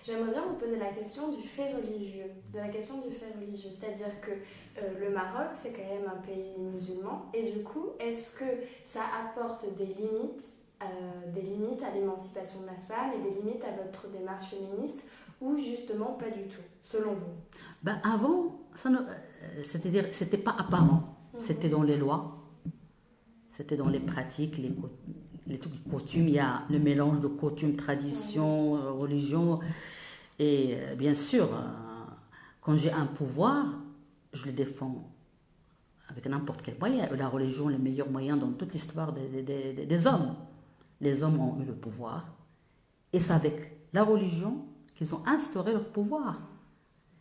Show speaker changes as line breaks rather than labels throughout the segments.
J'aimerais bien vous poser la question du fait religieux, c'est-à-dire que le Maroc, c'est quand même un pays musulman, et du coup, est-ce que ça apporte des limites à l'émancipation de la femme et des limites à votre démarche féministe, ou justement pas du tout, selon vous?
Avant, c'est-à-dire, c'était pas apparent, c'était dans les lois. C'était dans les pratiques, les coutumes. Il y a le mélange de coutumes, traditions, religion. Et bien sûr, quand j'ai un pouvoir, je le défends avec n'importe quel moyen. La religion est le meilleur moyen dans toute l'histoire des hommes. Les hommes ont eu le pouvoir. Et c'est avec la religion qu'ils ont instauré leur pouvoir.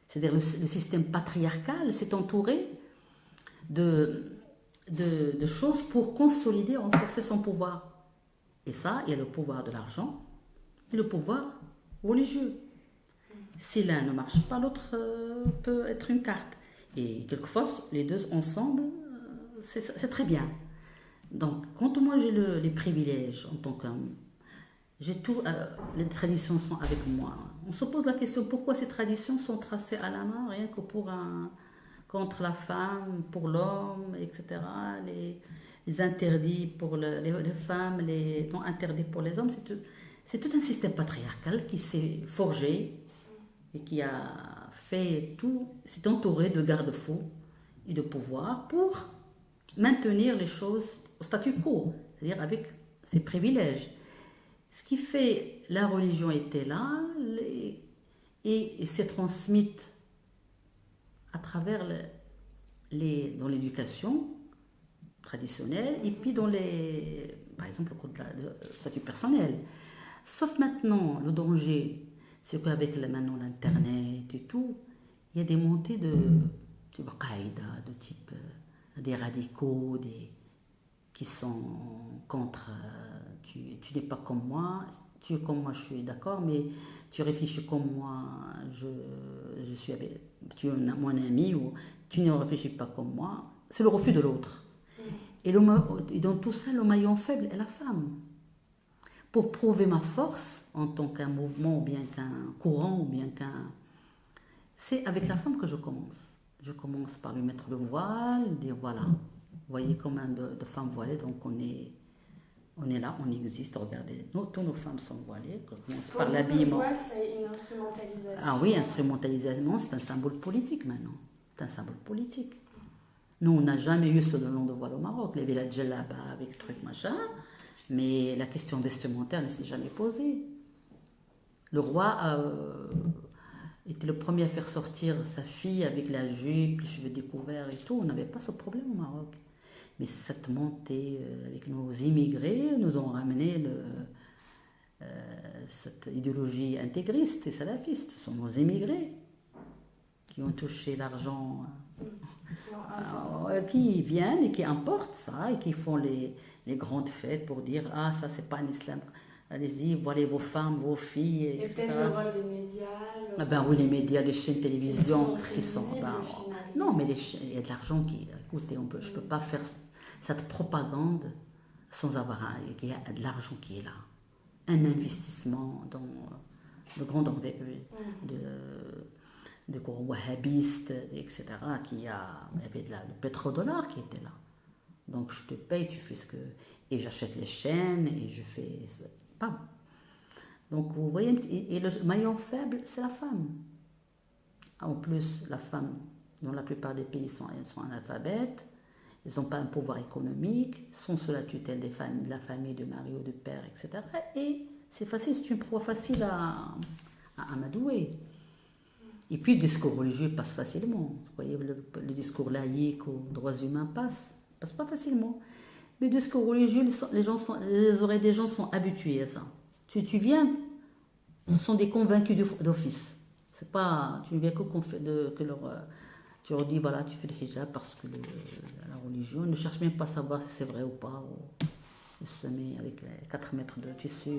C'est-à-dire le système patriarcal s'est entouré de choses pour consolider, renforcer son pouvoir. Et ça, il y a le pouvoir de l'argent et le pouvoir religieux. Si l'un ne marche pas, l'autre peut être une carte. Et quelquefois, les deux ensemble, c'est très bien. Donc, quand moi j'ai les privilèges en tant qu'homme, j'ai tout, les traditions sont avec moi. On se pose la question, pourquoi ces traditions sont tracées à la main, rien que contre la femme, pour l'homme, etc. Les interdits pour les femmes, les non interdits pour les hommes. C'est tout un système patriarcal qui s'est forgé et qui a fait tout, s'est entouré de garde-fous et de pouvoirs pour maintenir les choses au statu quo, c'est-à-dire avec ses privilèges. Ce qui fait, la religion était là et s'est transmise à travers dans l'éducation traditionnelle et puis par exemple, le statut personnel. Sauf maintenant, le danger, c'est qu'avec maintenant l'Internet et tout, il y a des montées de type Qaïda, de type des radicaux, qui sont contre, tu n'es pas comme moi, tu es comme moi, je suis d'accord, mais tu réfléchis comme moi, je suis tu es mon ami, ou tu ne réfléchis pas comme moi. C'est le refus de l'autre. Et dans tout ça, le maillon faible est la femme. Pour prouver ma force en tant qu'un mouvement, ou bien qu'un courant, ou bien c'est avec la femme que je commence. Je commence par lui mettre le voile, dire voilà, vous voyez combien de femmes voilées, donc on est là, on existe, regardez, toutes nos femmes sont voilées.
Pour par l'habillement. Le voile, c'est une instrumentalisation.
Ah oui, instrumentalisation, c'est un symbole politique maintenant. C'est un symbole politique. Nous, on n'a jamais eu ce nom de voile au Maroc. Il y avait la djellaba avec truc machin, mais la question vestimentaire ne s'est jamais posée. Le roi était le premier à faire sortir sa fille avec la jupe, les cheveux découverts et tout. On n'avait pas ce problème au Maroc. Mais cette montée avec nos immigrés nous ont ramené cette idéologie intégriste et salafiste. Ce sont nos immigrés qui ont touché l'argent, qui viennent et qui importent ça et qui font les grandes fêtes pour dire ah ça c'est pas un islam. Allez-y, voilà vos femmes, vos filles,
et
etc.
peut-être le rôle des médias.
Oui, les médias, les chaînes de télévision qui sont. Non, mais il y a de l'argent qui. Écoutez, je peux pas faire cette propagande sans avoir. Il y a de l'argent qui est là. Un investissement dans de grande envergure, de courants wahhabistes, etc. Il y avait le pétrodollar qui était là. Donc je te paye, tu fais ce que. Et j'achète les chaînes et je fais. Pas. Donc vous voyez, et le maillon faible, c'est la femme. En plus, la femme, dans la plupart des pays, elles sont analphabètes, elles n'ont pas un pouvoir économique, sont sous la tutelle de la famille, de mari ou de père, etc. Et c'est facile, c'est une proie facile à amadouer. Et puis le discours religieux passe facilement. Vous voyez, le discours laïque aux droits humains passe pas facilement. Mais le discours religieux, les oreilles des gens sont habituées à ça. Tu viens, ce sont des convaincus d'office. C'est pas, tu ne viens tu leur dis voilà, tu fais le hijab parce que la religion ne cherche même pas à savoir si c'est vrai ou pas. Ou se met avec les 4 mètres de tissu.